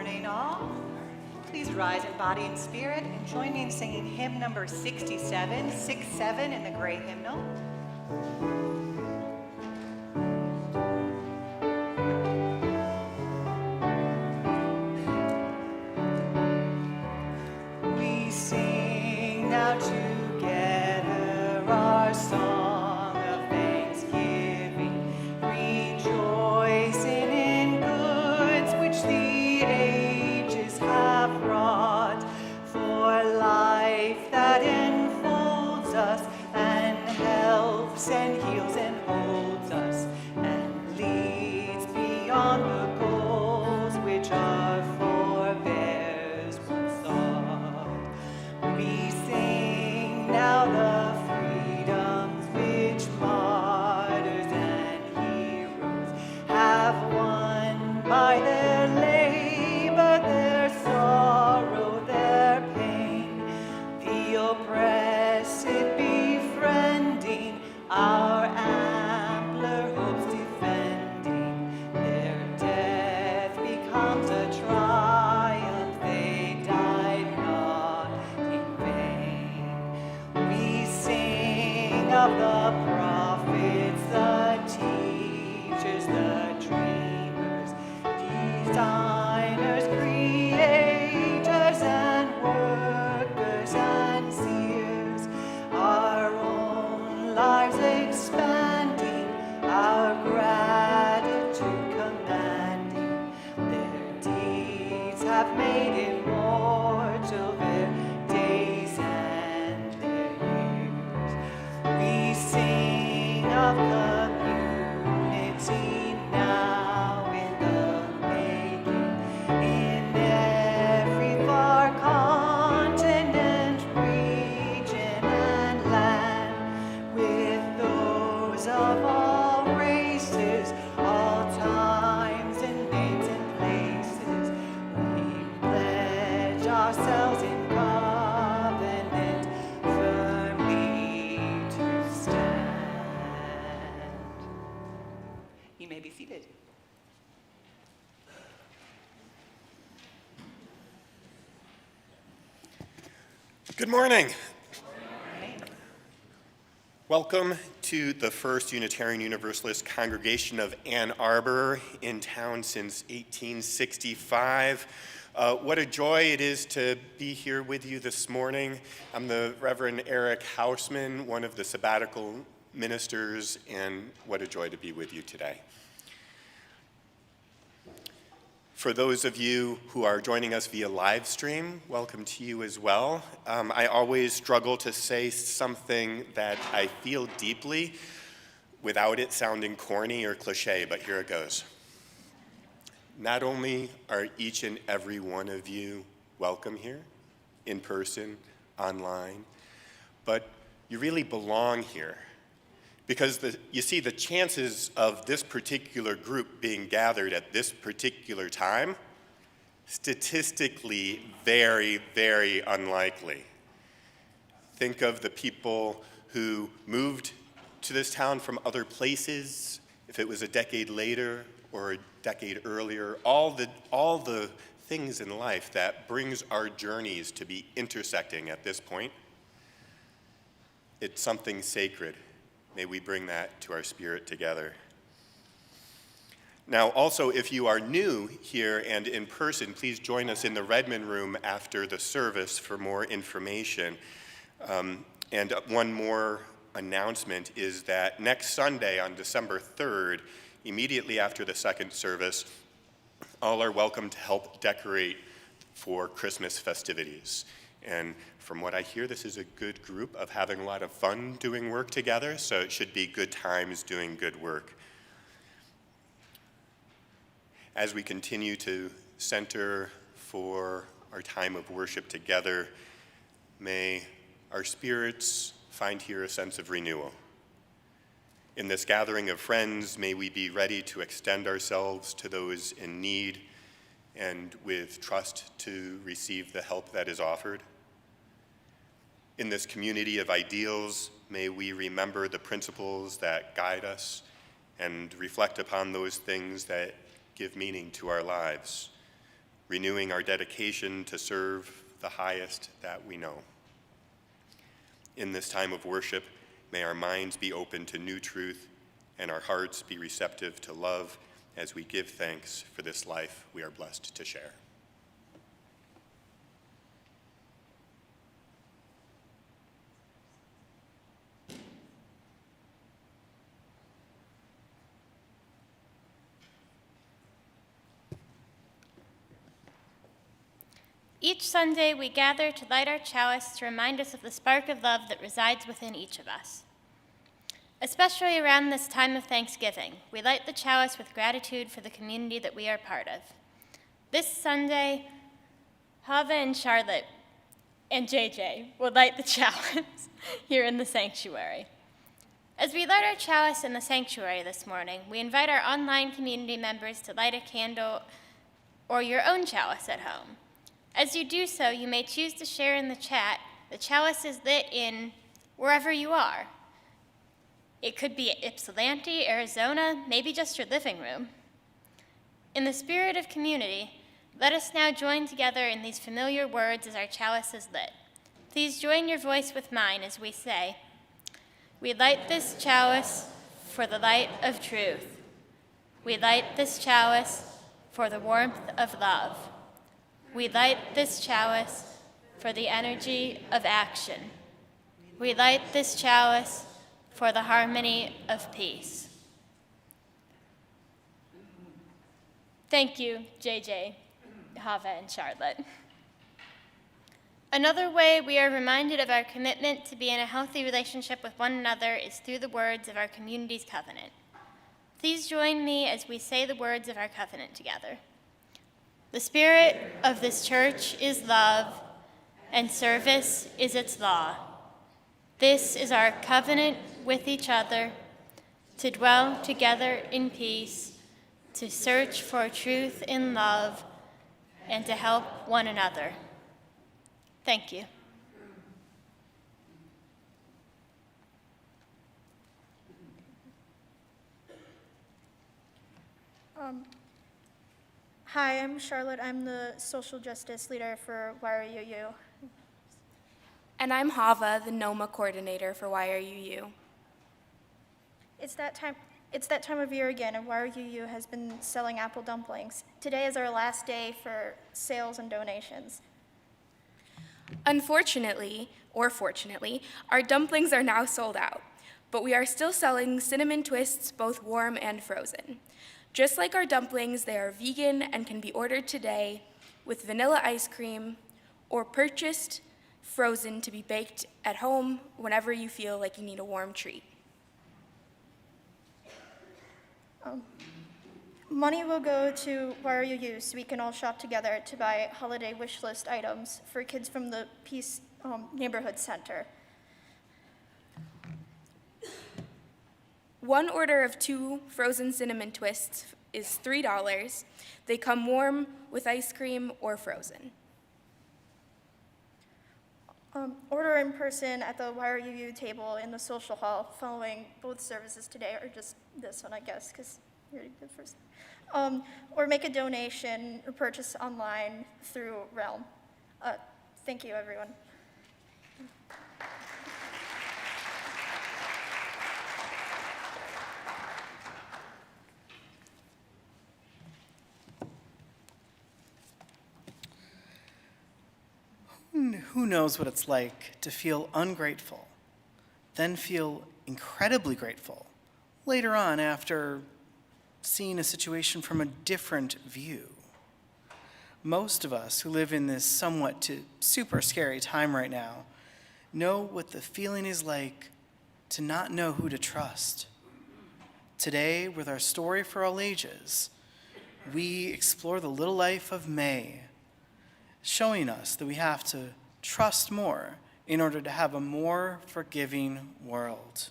morning, all. Please rise in body and spirit and join me in singing hymn number 67, 6-7 in the gray hymnal. We sing now together our song of thanksgiving, rejoicing in goods which the ages have wrought, for life that enfolds us and helps and heals and holds us and leads beyond the goals which our forebears once sought. We sing now the freedoms which martyrs and heroes have won by their labor, their sorrow, their pain, the oppressed befriending, our ampler hopes defending. Their death becomes a triumph, they died not in vain. We sing of the prophets, the teachers, the dreamers, designers, creators, and workers and seers, our own lives expanding, our gratitude commanding. Their deeds have made immortal their days and their years. We sing of community now in the making, in every far continent, region, and land, with those of all races, all times and names and places. We pledge ourselves in covenant firmly to stand. You may be seated. Good morning. Welcome to the First Unitarian Universalist Congregation of Ann Arbor, in town since 1865. What a joy it is to be here with you this morning. I'm the Reverend Eric Hausman, one of the sabbatical ministers, and what a joy to be with you today. For those of you who are joining us via live stream, welcome to you as well. I always struggle to say something that I feel deeply without it sounding corny or cliche, but here it goes. Not only are each and every one of you welcome here, in person, online, but you really belong here. Because you see, the chances of this particular group being gathered at this particular time, statistically very, very unlikely. Think of the people who moved to this town from other places, if it was a decade later or a decade earlier, all the things in life that brings our journeys to be intersecting at this point. It's something sacred. May we bring that to our spirit together. Now, also, if you are new here and in person, please join us in the Redmond room after the service for more information. And one more announcement is that next Sunday on December 3rd, immediately after the second service, all are welcome to help decorate for Christmas festivities. And from what I hear, this is a good group of having a lot of fun doing work together, so it should be good times doing good work. As we continue to center for our time of worship together, may our spirits find here a sense of renewal. In this gathering of friends, may we be ready to extend ourselves to those in need and with trust to receive the help that is offered. In this community of ideals, may we remember the principles that guide us and reflect upon those things that give meaning to our lives. renewing our dedication to serve the highest that we know. In this time of worship, may our minds be open to new truth and our hearts be receptive to love as we give thanks for this life we are blessed to share. Each Sunday, we gather to light our chalice to remind us of the spark of love that resides within each of us. Especially around this time of Thanksgiving, we light the chalice with gratitude for the community that we are part of. This Sunday, Hava and Charlotte and JJ will light the chalice here in the sanctuary. As we light our chalice in the sanctuary this morning, we invite our online community members to light a candle or your own chalice at home. As you do so, you may choose to share in the chat. The chalice is lit in wherever you are. It could be Ypsilanti, Arizona, maybe just your living room. In the spirit of community, let us now join together in these familiar words as our chalice is lit. Please join your voice with mine as we say, "We light this chalice for the light of truth. We light this chalice for the warmth of love. We light this chalice for the energy of action. We light this chalice for the harmony of peace." Thank you, JJ, Hava, and Charlotte. Another way we are reminded of our commitment to be in a healthy relationship with one another is through the words of our community's covenant. Please join me as we say the words of our covenant together. The spirit of this church is love, and service is its law. This is our covenant with each other, to dwell together in peace, to search for truth in love, and to help one another. Thank you. Hi, I'm Charlotte. I'm the social justice leader for YRUU. And I'm Hava, the NOMA coordinator for YRUU. It's that time of year again, and YRUU has been selling apple dumplings. Today is our last day for sales and donations. Unfortunately, or fortunately, our dumplings are now sold out, but we are still selling cinnamon twists, both warm and frozen. Just like our dumplings, they are vegan and can be ordered today with vanilla ice cream or purchased frozen to be baked at home whenever you feel like you need a warm treat. Money will go to YRUU so we can all shop together to buy holiday wish list items for kids from the Peace Neighborhood Center. One order of 2 frozen cinnamon twists is $3. They come warm with ice cream or frozen. Order in person at the YRUU table in the social hall following both services today, or just this one, I guess, because we already did first. Or make a donation or purchase online through Realm. Thank you, everyone. Who knows what it's like to feel ungrateful, then feel incredibly grateful later on after seeing a situation from a different view? Most of us who live in this somewhat super scary time right now know what the feeling is like to not know who to trust. Today, with our story for all ages, we explore the little life of May, showing us that we have to trust more in order to have a more forgiving world.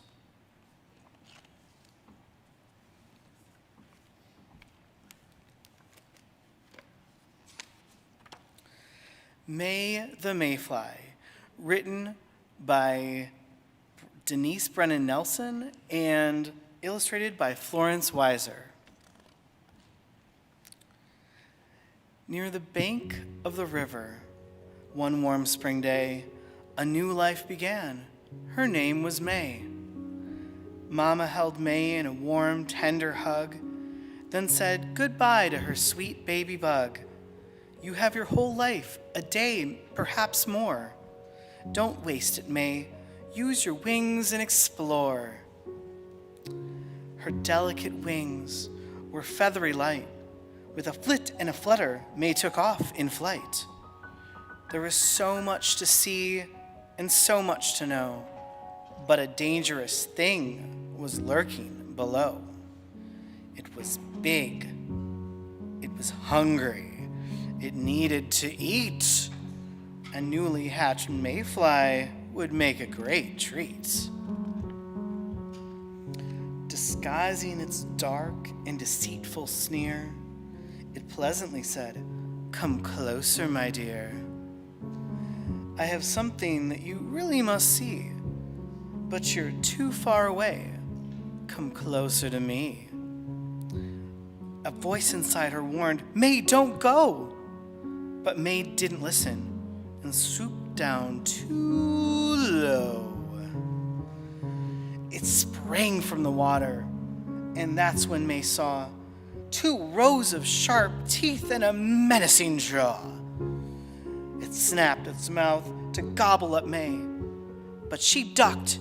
May the Mayfly, written by Denise Brennan-Nelson and illustrated by Florence Weiser. Near the bank of the river, one warm spring day, a new life began. Her name was May. Mama held May in a warm, tender hug, then said goodbye to her sweet baby bug. You have your whole life, a day, perhaps more. Don't waste it, May. Use your wings and explore. Her delicate wings were feathery light. With a flit and a flutter, May took off in flight. There was so much to see and so much to know, but a dangerous thing was lurking below. It was big. It was hungry. It needed to eat. A newly hatched mayfly would make a great treat. Disguising its dark and deceitful sneer, it pleasantly said, "Come closer, my dear. I have something that you really must see, but you're too far away. Come closer to me." A voice inside her warned, "May, don't go!" But May didn't listen and swooped down too low. It sprang from the water, and that's when May saw 2 rows of sharp teeth and a menacing jaw. It snapped its mouth to gobble up May, but she ducked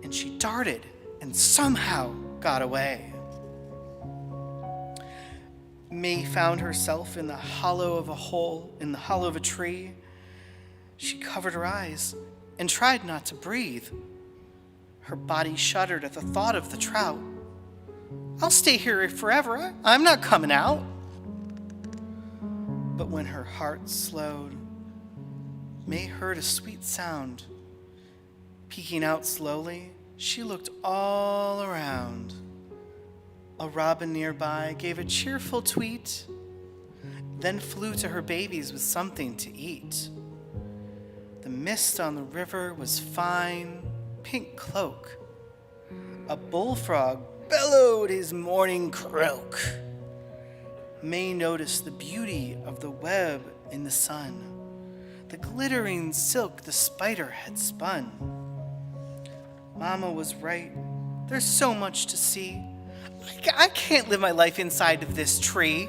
and she darted and somehow got away. May found herself in the hollow of a tree. She covered her eyes and tried not to breathe. Her body shuddered at the thought of the trout. "I'll stay here forever. I'm not coming out." But when her heart slowed, May heard a sweet sound. Peeking out slowly, she looked all around. A robin nearby gave a cheerful tweet, then flew to her babies with something to eat. The mist on the river was fine, pink cloak. A bullfrog bellowed his morning croak. May noticed the beauty of the web in the sun, the glittering silk the spider had spun. Mama was right. There's so much to see. I can't live my life inside of this tree.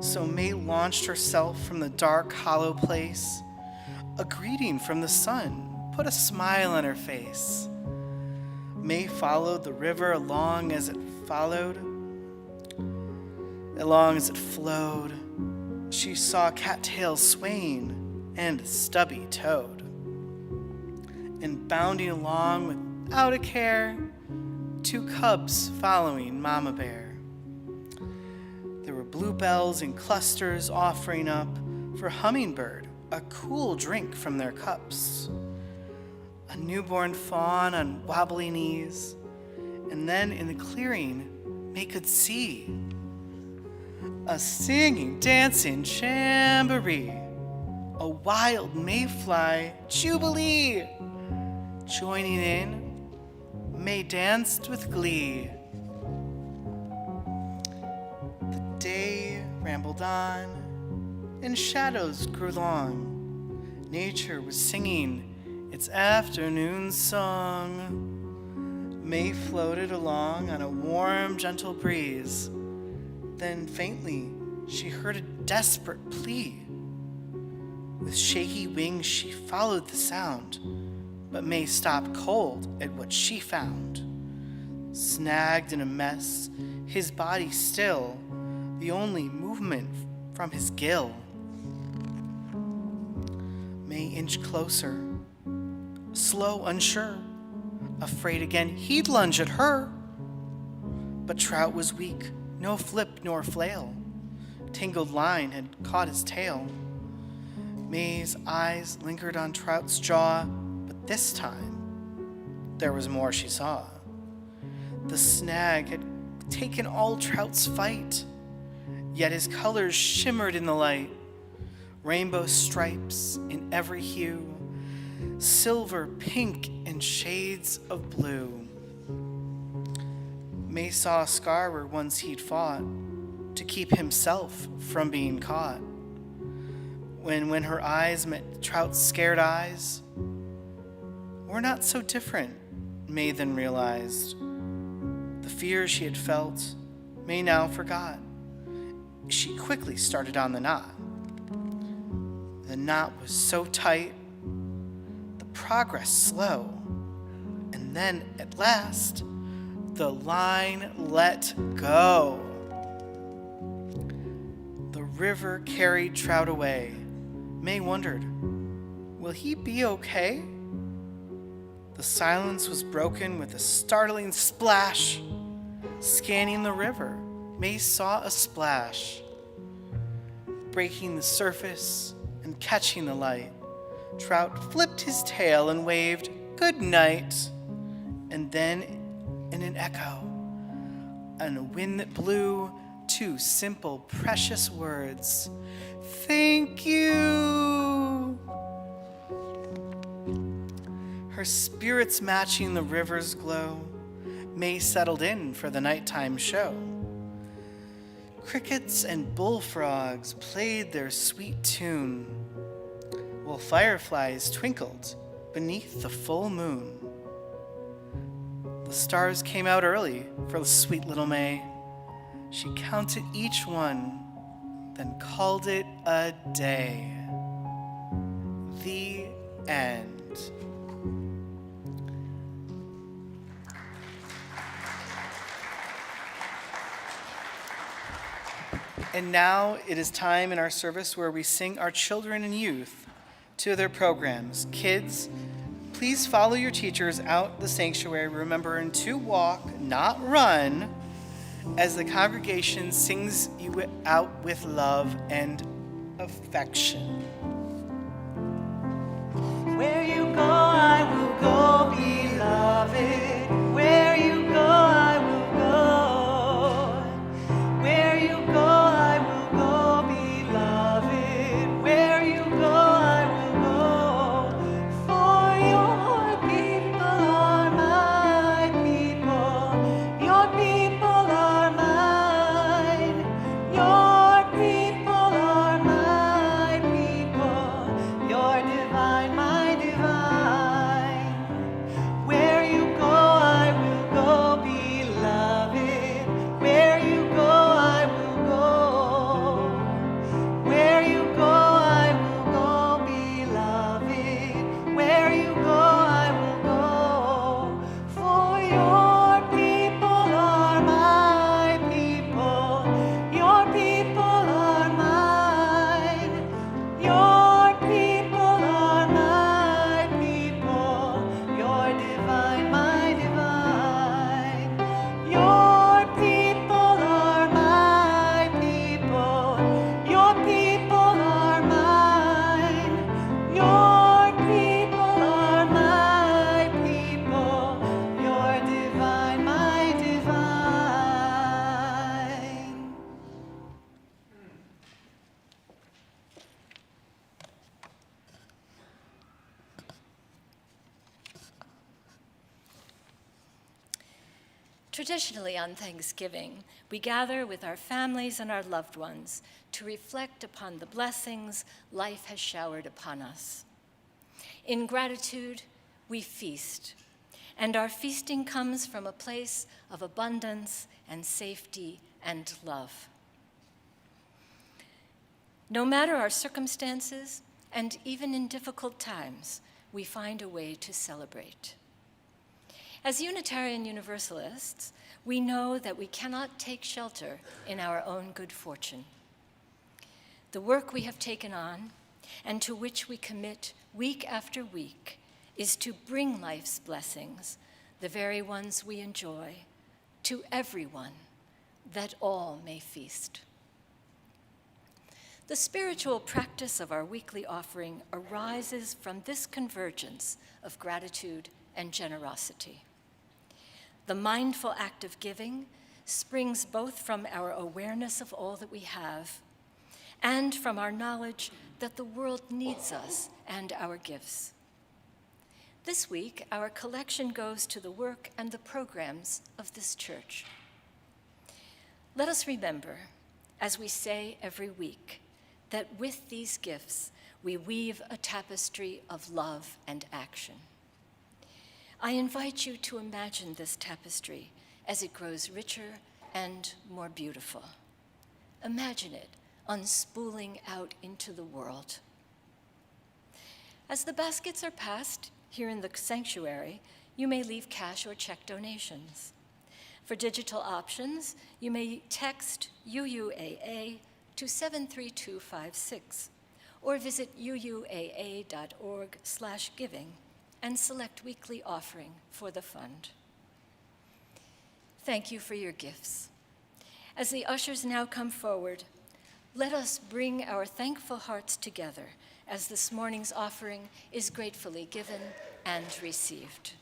So May launched herself from the dark, hollow place. A greeting from the sun put a smile on her face. May followed the river along as it flowed. She saw cattails swaying and a stubby toad. And bounding along without a care, 2 cubs following Mama Bear. There were bluebells in clusters offering up for Hummingbird a cool drink from their cups. A newborn fawn on wobbly knees, and then in the clearing, May could see a singing, dancing jamboree, a wild mayfly jubilee. Joining in, May danced with glee. The day rambled on, and shadows grew long. Nature was singing its afternoon song. May floated along on a warm, gentle breeze. Then faintly, she heard a desperate plea. With shaky wings, she followed the sound, but May stopped cold at what she found. Snagged in a mess, his body still, the only movement from his gill. May inched closer, slow, unsure, afraid again he'd lunge at her. But Trout was weak, no flip nor flail. Tangled line had caught his tail. May's eyes lingered on Trout's jaw, but this time there was more she saw. The snag had taken all Trout's fight, yet his colors shimmered in the light. Rainbow stripes in every hue, silver, pink, and shades of blue. May saw a scar where once he'd fought, to keep himself from being caught. When her eyes met Trout's scared eyes, we're not so different, May then realized. The fear she had felt, May now forgot. She quickly started on the knot. The knot was so tight, the progress slow, and then at last, the line let go. The river carried Trout away. May wondered, will he be okay? The silence was broken with a startling splash. Scanning the river, May saw a splash. Breaking the surface and catching the light, Trout flipped his tail and waved good night. And then, in an echo, and a wind that blew, two simple, precious words, "Thank you." Her spirits matching the river's glow, May settled in for the nighttime show. Crickets and bullfrogs played their sweet tune, while fireflies twinkled beneath the full moon. The stars came out early for the sweet little May. She counted each one, then called it a day. The end. And now it is time in our service where we sing our children and youth to their programs. Kids, please follow your teachers out the sanctuary, remembering to walk, not run, as the congregation sings you out with love and affection. Where you go, I will go, beloved. Where you go, I will go. Where you go, I will go, beloved. Where you go, I will go. For your people are my people. Your people are mine. Your people are my people. Your divine, my divine. Where you go, I will go, beloved. Where you go, I will go. Where you go, I will go, beloved. Where you go, I will go. For your people are my people. Your people are mine. Your people are my people. Your divine, my divine. Your people are my people. Your people are mine. Your people are my people. Your divine, my divine. Traditionally, on Thanksgiving, we gather with our families and our loved ones to reflect upon the blessings life has showered upon us. In gratitude, we feast, and our feasting comes from a place of abundance and safety and love. No matter our circumstances, and even in difficult times, we find a way to celebrate. As Unitarian Universalists, we know that we cannot take shelter in our own good fortune. The work we have taken on, and to which we commit week after week, is to bring life's blessings, the very ones we enjoy, to everyone, that all may feast. The spiritual practice of our weekly offering arises from this convergence of gratitude and generosity. The mindful act of giving springs both from our awareness of all that we have and from our knowledge that the world needs us and our gifts. This week, our collection goes to the work and the programs of this church. Let us remember as we say every week, that with these gifts, we weave a tapestry of love and action. I invite you to imagine this tapestry as it grows richer and more beautiful. Imagine it unspooling out into the world. As the baskets are passed here in the sanctuary, you may leave cash or check donations. For digital options, you may text UUAA to 73256 or visit uuaa.org/giving and select weekly offering for the fund. Thank you for your gifts. As the ushers now come forward, let us bring our thankful hearts together as this morning's offering is gratefully given and received.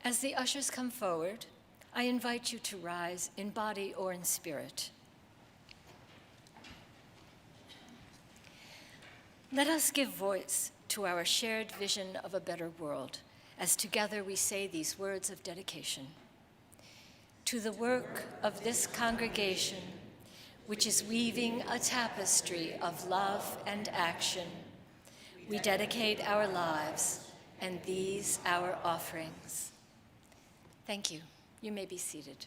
As the ushers come forward, I invite you to rise in body or in spirit. Let us give voice to our shared vision of a better world as together we say these words of dedication. To the work of this congregation, which is weaving a tapestry of love and action, we dedicate our lives and these our offerings. Thank you. You may be seated.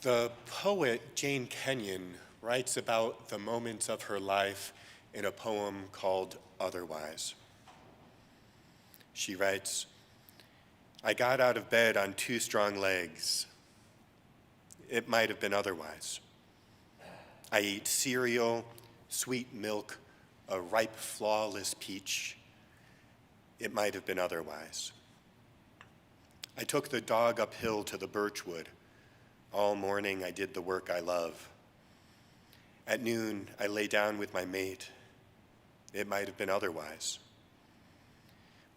The poet Jane Kenyon writes about the moments of her life in a poem called Otherwise. She writes, "I got out of bed on two strong legs. It might have been otherwise. I ate cereal, sweet milk, a ripe, flawless peach. It might have been otherwise. I took the dog uphill to the birchwood. All morning I did the work I love. At noon I lay down with my mate. It might have been otherwise.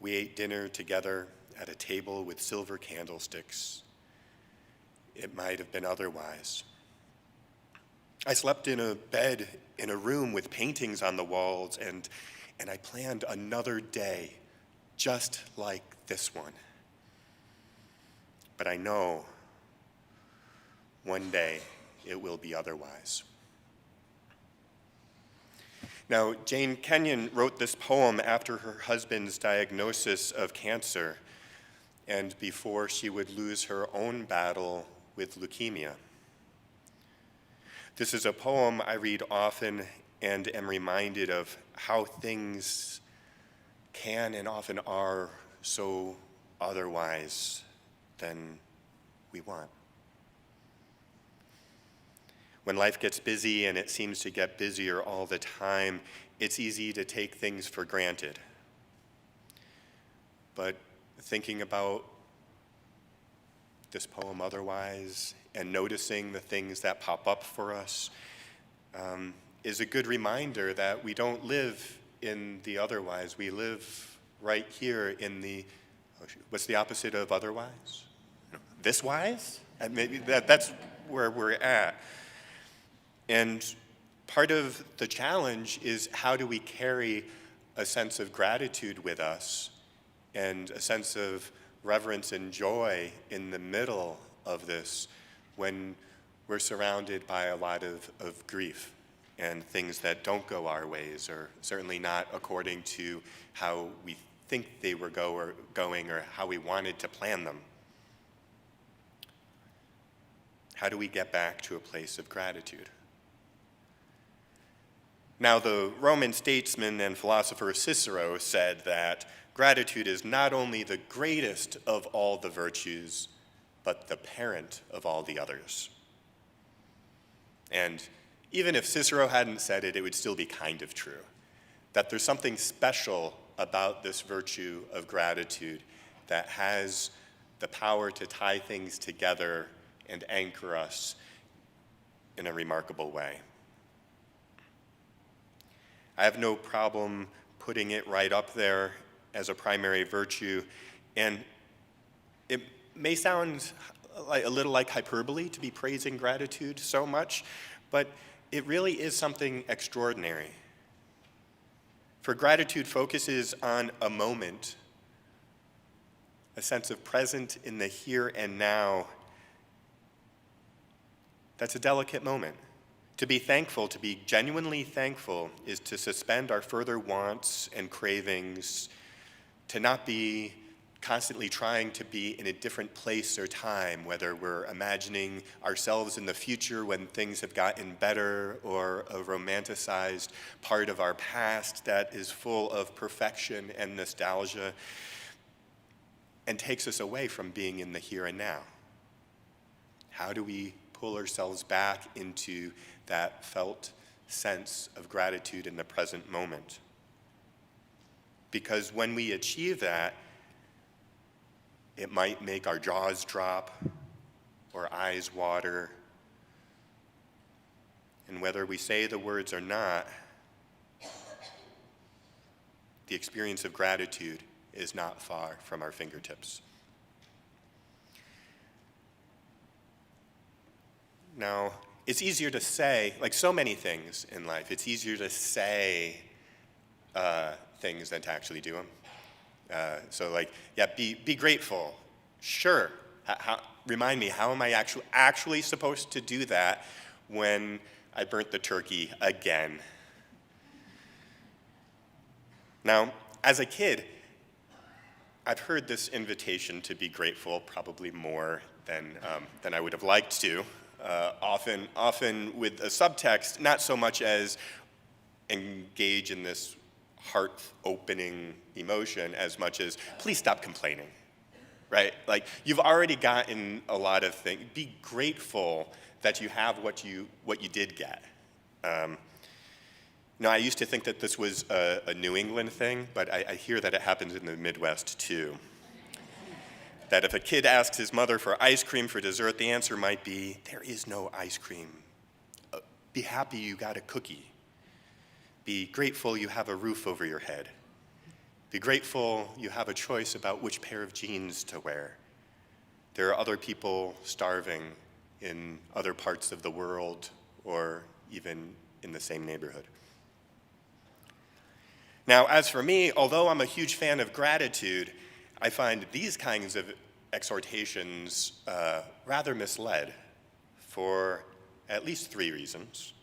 We ate dinner together at a table with silver candlesticks. It might have been otherwise. I slept in a bed in a room with paintings on the walls and and I planned another day just like this one. But I know one day it will be otherwise. Now, Jane Kenyon wrote this poem after her husband's diagnosis of cancer and before she would lose her own battle with leukemia. This is a poem I read often and am reminded of how things can and often are so otherwise than we want. When life gets busy and it seems to get busier all the time, it's easy to take things for granted. But thinking about this poem otherwise and noticing the things that pop up for us is a good reminder that we don't live in the otherwise. We live right here in the, what's the opposite of otherwise? This wise? And maybe that's where we're at. And part of the challenge is how do we carry a sense of gratitude with us and a sense of reverence and joy in the middle of this when we're surrounded by a lot of grief and things that don't go our ways, or certainly not according to how we think they were going or how we wanted to plan them. How do we get back to a place of gratitude? Now, the Roman statesman and philosopher Cicero said that gratitude is not only the greatest of all the virtues, but the parent of all the others. And even if Cicero hadn't said it, it would still be kind of true, that there's something special about this virtue of gratitude that has the power to tie things together and anchor us in a remarkable way. I have no problem putting it right up there as a primary virtue, and it may sound like a little like hyperbole to be praising gratitude so much, but it really is something extraordinary. For gratitude focuses on a moment, a sense of present in the here and now. That's a delicate moment. To be thankful, to be genuinely thankful, is to suspend our further wants and cravings, to not be constantly trying to be in a different place or time, whether we're imagining ourselves in the future when things have gotten better, or a romanticized part of our past that is full of perfection and nostalgia and takes us away from being in the here and now. How do we pull ourselves back into that felt sense of gratitude in the present moment? Because when we achieve that, it might make our jaws drop or eyes water. And whether we say the words or not, the experience of gratitude is not far from our fingertips. Now, it's easier to say, like so many things in life, it's easier to say things than to actually do them. So like, yeah, be grateful. Sure. Remind me, how am I actually supposed to do that when I burnt the turkey again? Now, as a kid, I've heard this invitation to be grateful probably more than I would have liked to. Often with a subtext, not so much as engage in this heart-opening emotion as much as, please stop complaining, right? Like, you've already gotten a lot of things. Be grateful that you have what you did get. I used to think that this was a New England thing, but I hear that it happens in the Midwest too. That if a kid asks his mother for ice cream for dessert, the answer might be, there is no ice cream. Be happy you got a cookie. Be grateful you have a roof over your head. Be grateful you have a choice about which pair of jeans to wear. There are other people starving in other parts of the world or even in the same neighborhood. Now, as for me, although I'm a huge fan of gratitude, I find these kinds of exhortations rather misled for at least 3 reasons.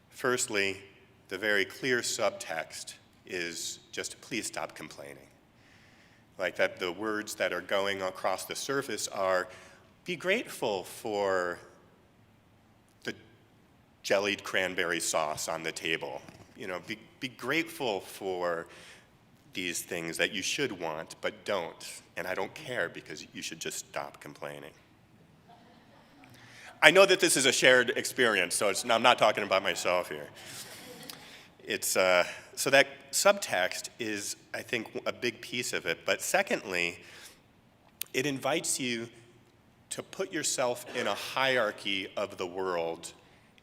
Firstly, the very clear subtext is just please stop complaining. Like that the words that are going across the surface are be grateful for the jellied cranberry sauce on the table. You know, be grateful for these things that you should want but don't. And I don't care because you should just stop complaining. I know that this is a shared experience, so I'm not talking about myself here. So that subtext is, I think, a big piece of it. But secondly, it invites you to put yourself in a hierarchy of the world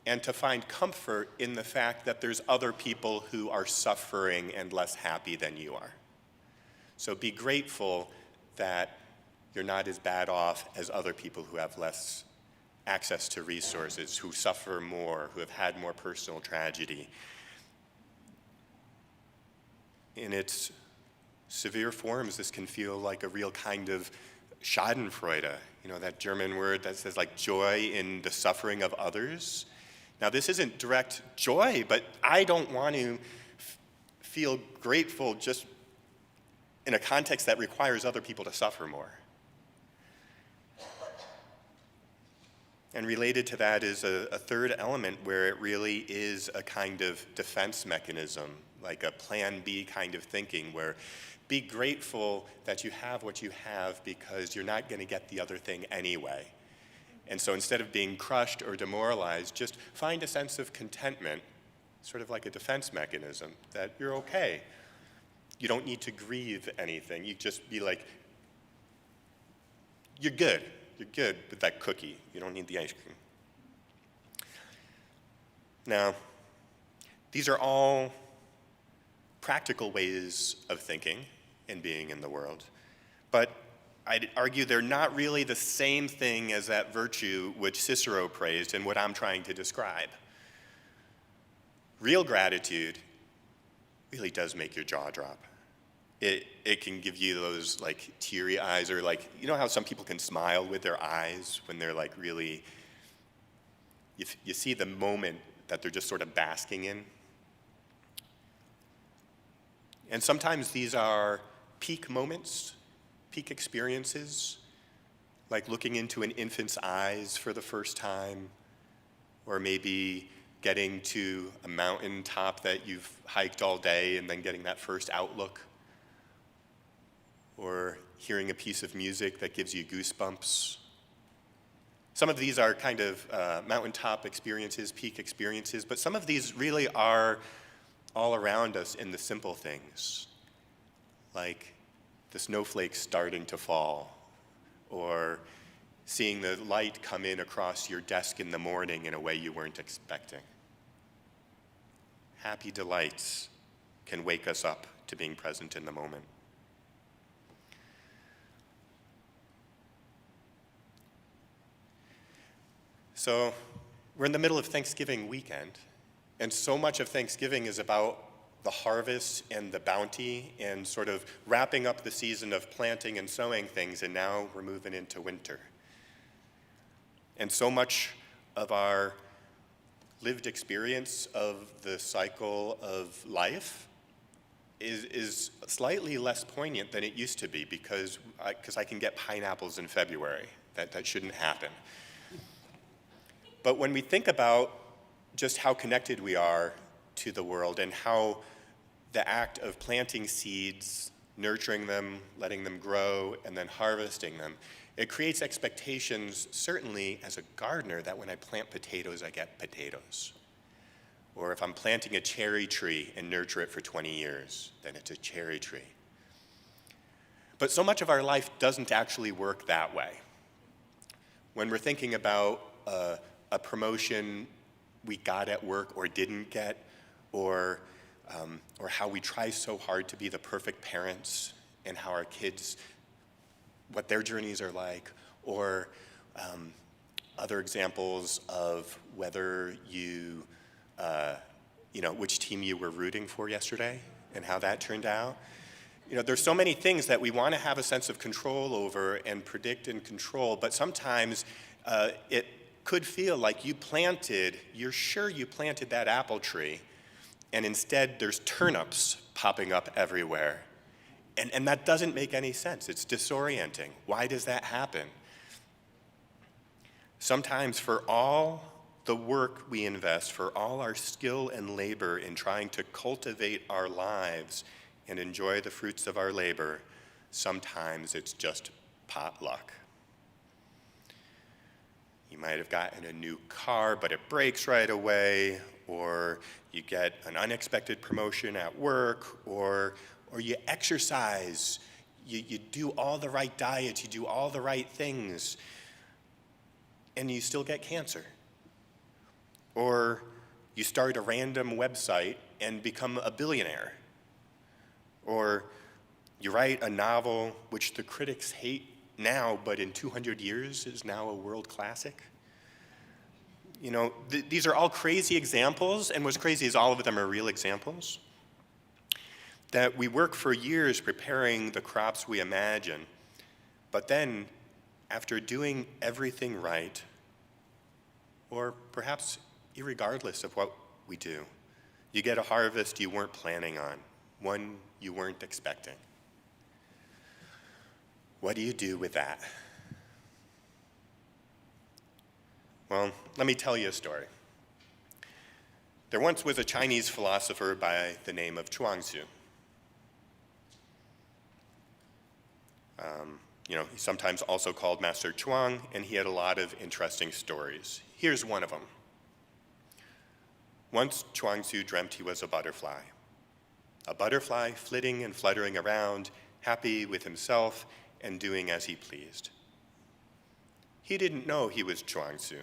and to find comfort in the fact that there's other people who are suffering and less happy than you are. So be grateful that you're not as bad off as other people who have less access to resources, who suffer more, who have had more personal tragedy. In its severe forms, this can feel like a real kind of Schadenfreude, you know, that German word that says like joy in the suffering of others. Now, this isn't direct joy, but I don't want to feel grateful just in a context that requires other people to suffer more. And related to that is a third element where it really is a kind of defense mechanism, like a plan B kind of thinking, where be grateful that you have what you have because you're not going to get the other thing anyway. And so instead of being crushed or demoralized, just find a sense of contentment, sort of like a defense mechanism, that you're okay. You don't need to grieve anything. You just be like, you're good. You're good with that cookie. You don't need the ice cream. Now, these are all practical ways of thinking and being in the world, but I'd argue they're not really the same thing as that virtue which Cicero praised and what I'm trying to describe. Real gratitude really does make your jaw drop. It can give you those like teary eyes, or like, you know how some people can smile with their eyes when they're like really, you see the moment that they're just sort of basking in. And sometimes these are peak moments, peak experiences, like looking into an infant's eyes for the first time, or maybe getting to a mountain top that you've hiked all day and then getting that first outlook, or hearing a piece of music that gives you goosebumps. Some of these are kind of mountaintop experiences, peak experiences, but some of these really are all around us in the simple things, like the snowflakes starting to fall, or seeing the light come in across your desk in the morning in a way you weren't expecting. Happy delights can wake us up to being present in the moment. So we're in the middle of Thanksgiving weekend, and so much of Thanksgiving is about the harvest and the bounty and sort of wrapping up the season of planting and sowing things, and now we're moving into winter. And so much of our lived experience of the cycle of life is slightly less poignant than it used to be because I can get pineapples in February. That shouldn't happen. But when we think about just how connected we are to the world and how the act of planting seeds, nurturing them, letting them grow, and then harvesting them, it creates expectations, certainly as a gardener, that when I plant potatoes, I get potatoes. Or if I'm planting a cherry tree and nurture it for 20 years, then it's a cherry tree. But so much of our life doesn't actually work that way. When we're thinking about a promotion we got at work or didn't get, or how we try so hard to be the perfect parents and how our kids, what their journeys are like, or other examples of whether you which team you were rooting for yesterday and how that turned out. There's so many things that we want to have a sense of control over and predict and control, but sometimes it could feel like you're sure you planted that apple tree, and instead there's turnips popping up everywhere. And that doesn't make any sense. It's disorienting. Why does that happen? Sometimes for all the work we invest, for all our skill and labor in trying to cultivate our lives and enjoy the fruits of our labor, sometimes it's just pot luck. You might have gotten a new car, but it breaks right away, or you get an unexpected promotion at work, or you exercise, you do all the right diets, you do all the right things, and you still get cancer. Or you start a random website and become a billionaire. Or you write a novel which the critics hate now, but in 200 years is now a world classic. These are all crazy examples, and what's crazy is all of them are real examples. That we work for years preparing the crops we imagine, but then, after doing everything right, or perhaps irregardless of what we do, you get a harvest you weren't planning on, one you weren't expecting. What do you do with that? Well, let me tell you a story. There once was a Chinese philosopher by the name of Chuang-Tzu. He's sometimes also called Master Chuang, and he had a lot of interesting stories. Here's one of them. Once Chuang-Tzu dreamt he was a butterfly flitting and fluttering around, happy with himself and doing as he pleased. He didn't know he was Chuang-Tzu.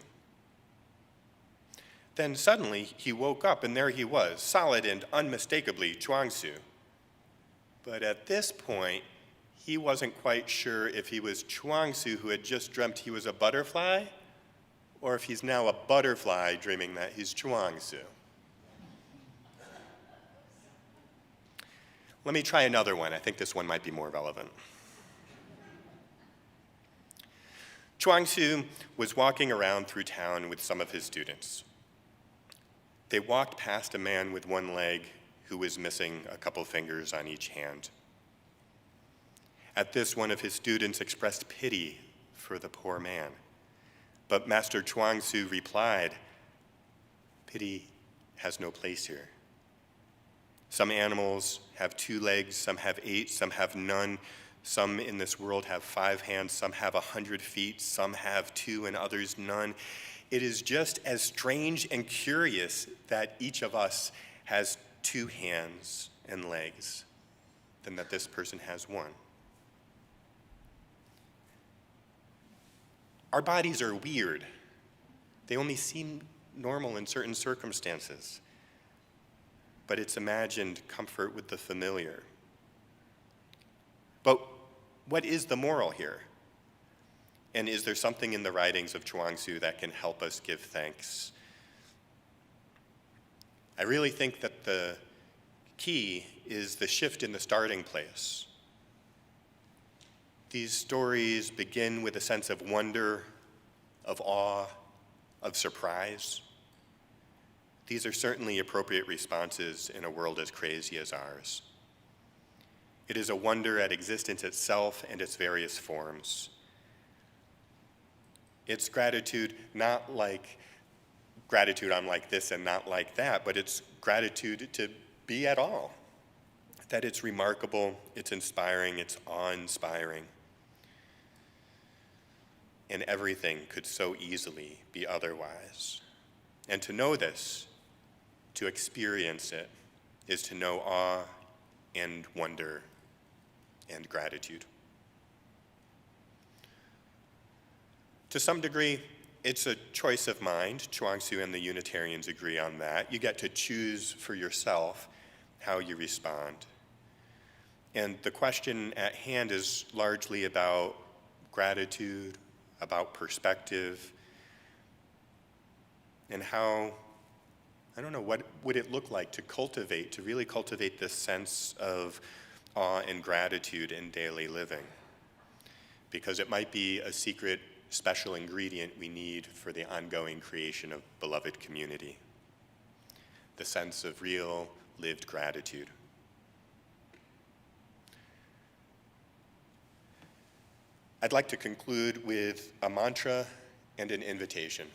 Then suddenly he woke up, and there he was, solid and unmistakably Chuang-Tzu. But at this point, he wasn't quite sure if he was Chuang-Tzu who had just dreamt he was a butterfly, or if he's now a butterfly dreaming that he's Chuang-Tzu. Let me try another one. I think this one might be more relevant. Chuang-Tzu was walking around through town with some of his students. They walked past a man with one leg who was missing a couple fingers on each hand. At this, one of his students expressed pity for the poor man. But Master Chuang-Tzu replied, "Pity has no place here. Some animals have 2 legs, some have 8, some have none. Some in this world have 5 hands, some have 100 feet, some have 2 and others none. It is just as strange and curious that each of us has 2 hands and legs than that this person has 1. Our bodies are weird. They only seem normal in certain circumstances. But it's imagined comfort with the familiar. But what is the moral here? And is there something in the writings of Chuang-Tzu that can help us give thanks? I really think that the key is the shift in the starting place. These stories begin with a sense of wonder, of awe, of surprise. These are certainly appropriate responses in a world as crazy as ours. It is a wonder at existence itself and its various forms. It's gratitude, not like gratitude I'm like this and not like that, but it's gratitude to be at all. That it's remarkable, it's inspiring, it's awe-inspiring. And everything could so easily be otherwise. And to know this, to experience it, is to know awe and wonder and gratitude. To some degree, it's a choice of mind. Chuang-Tzu and the Unitarians agree on that. You get to choose for yourself how you respond. And the question at hand is largely about gratitude, about perspective, and how I don't know, what would it look like to really cultivate this sense of awe and gratitude in daily living? Because it might be a secret, special ingredient we need for the ongoing creation of beloved community. The sense of real, lived gratitude. I'd like to conclude with a mantra and an invitation.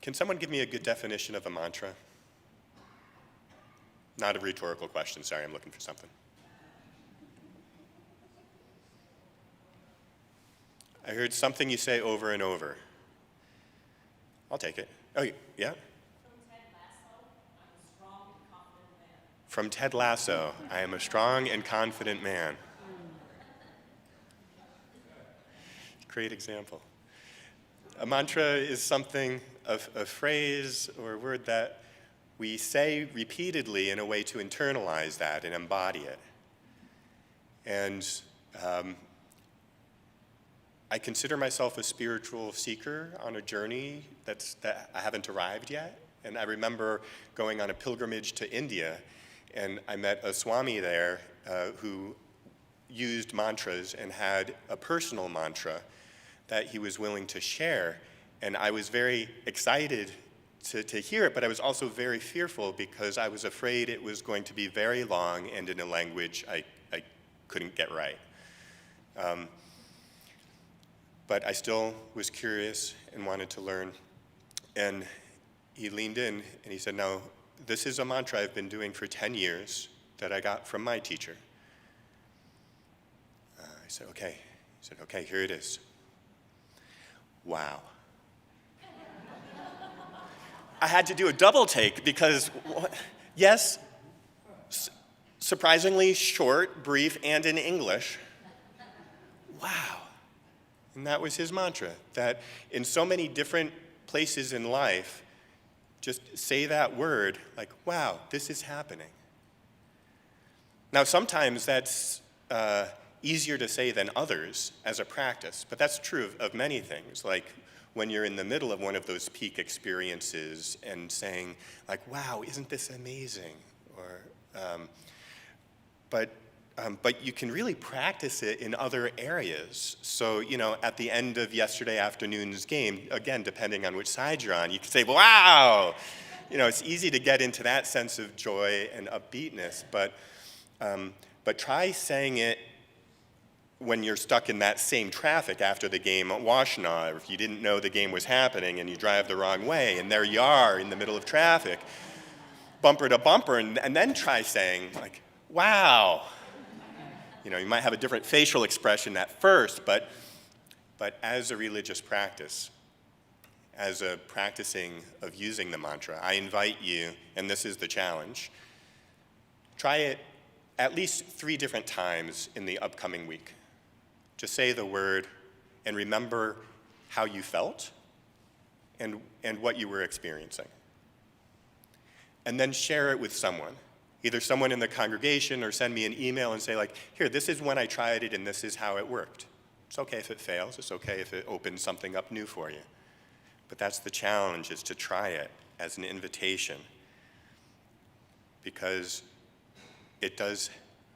Can someone give me a good definition of a mantra? Not a rhetorical question, sorry, I'm looking for something. I heard something you say over and over. I'll take it. Oh, yeah? From Ted Lasso, I am a strong and confident man. Great example. A mantra is something, a phrase or a word that we say repeatedly in a way to internalize that and embody it. And I consider myself a spiritual seeker on a journey that I haven't arrived yet. And I remember going on a pilgrimage to India, and I met a Swami there who used mantras and had a personal mantra that he was willing to share. And I was very excited to hear it, but I was also very fearful because I was afraid it was going to be very long and in a language I couldn't get right. But I still was curious and wanted to learn. And he leaned in and he said, "Now, this is a mantra I've been doing for 10 years that I got from my teacher." I said, "Okay." He said, "Okay, here it is. Wow." I had to do a double take because, yes, surprisingly short, brief, and in English. Wow. And that was his mantra, that in so many different places in life, just say that word, like, wow, this is happening. Now, sometimes that's easier to say than others as a practice, but that's true of many things, like when you're in the middle of one of those peak experiences and saying, like, wow, isn't this amazing? But you can really practice it in other areas. So, at the end of yesterday afternoon's game, again, depending on which side you're on, you can say, wow! It's easy to get into that sense of joy and upbeatness, but try saying it when you're stuck in that same traffic after the game at Washtenaw, or if you didn't know the game was happening and you drive the wrong way, and there you are in the middle of traffic, bumper to bumper, and then try saying, like, wow. You might have a different facial expression at first, but as a religious practice, as a practicing of using the mantra, I invite you, and this is the challenge, try it at least 3 different times in the upcoming week. Just say the word and remember how you felt and what you were experiencing. And then share it with someone. Either someone in the congregation or send me an email and say, like, here, this is when I tried it and this is how it worked. It's okay if it fails. It's okay if it opens something up new for you. But that's the challenge, is to try it as an invitation, because it does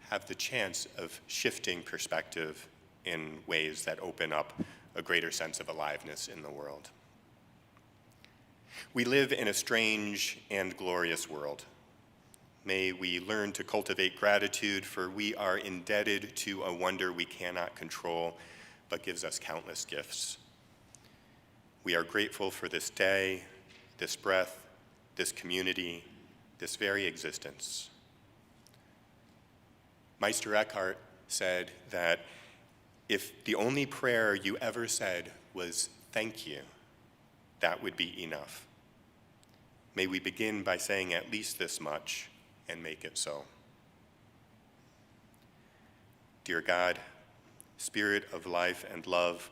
have the chance of shifting perspective in ways that open up a greater sense of aliveness in the world. We live in a strange and glorious world. May we learn to cultivate gratitude, for we are indebted to a wonder we cannot control, but gives us countless gifts. We are grateful for this day, this breath, this community, this very existence. Meister Eckhart said that if the only prayer you ever said was thank you, that would be enough. May we begin by saying at least this much and make it so. Dear God, Spirit of life and love,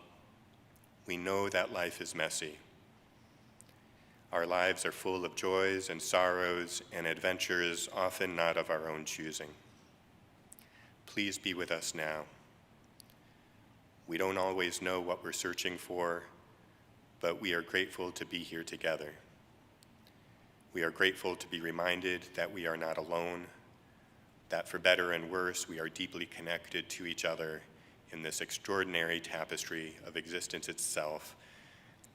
we know that life is messy. Our lives are full of joys and sorrows and adventures, often not of our own choosing. Please be with us now. We don't always know what we're searching for, but we are grateful to be here together. We are grateful to be reminded that we are not alone, that for better and worse, we are deeply connected to each other in this extraordinary tapestry of existence itself,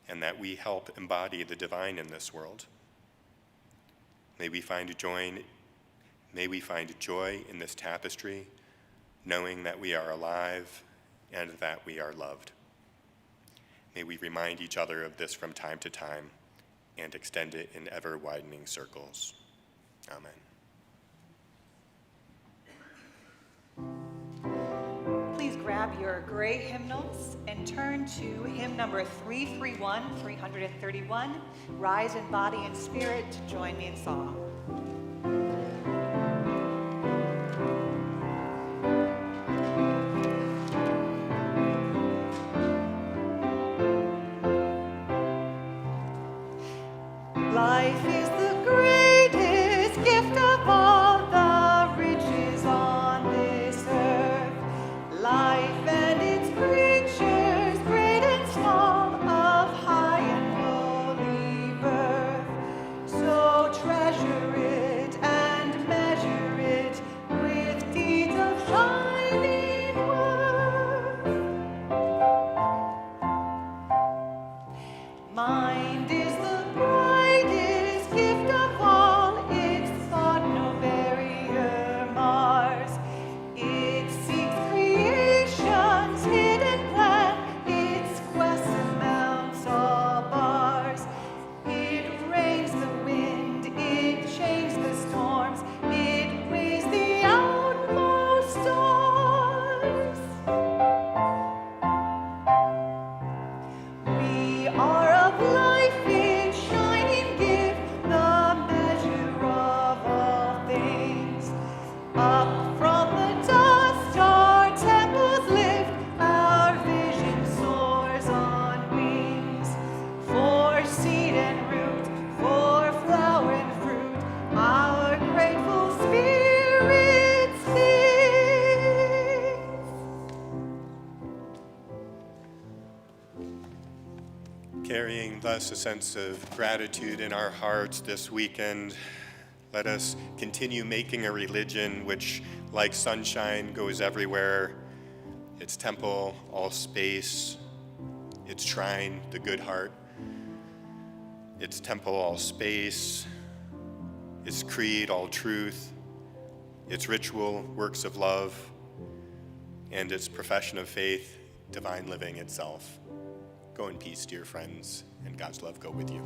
and that we help embody the divine in this world. May we find joy in this tapestry, knowing that we are alive and that we are loved. May we remind each other of this from time to time and extend it in ever-widening circles. Amen. Please grab your gray hymnals and turn to hymn number 331, Rise in Body and Spirit, to join me in song. Life is the greatest gift of all the riches on this earth. Life and its creatures, great and small, of high and lowly birth. So treasure it and measure it with deeds of shining worth. Mind is the brightest gift of all, its thought no barrier mars. It seeks creation's hidden plan, its quest surmounts all bars. It rains the wind, it chains the storms, it weighs the outmost stars. We are of life, its shining gift, the measure of all things. Up from the dust our temples lift, our vision soars on wings. For seed and root, for flower and fruit, our grateful spirit sings. Carrying thus a sense of gratitude in our hearts this weekend, let us continue making a religion which, like sunshine, goes everywhere. Its temple, all space. Its shrine, the good heart. Its temple, all space. Its creed, all truth. Its ritual, works of love. And its profession of faith, divine living itself. Go in peace, dear friends, and God's love go with you.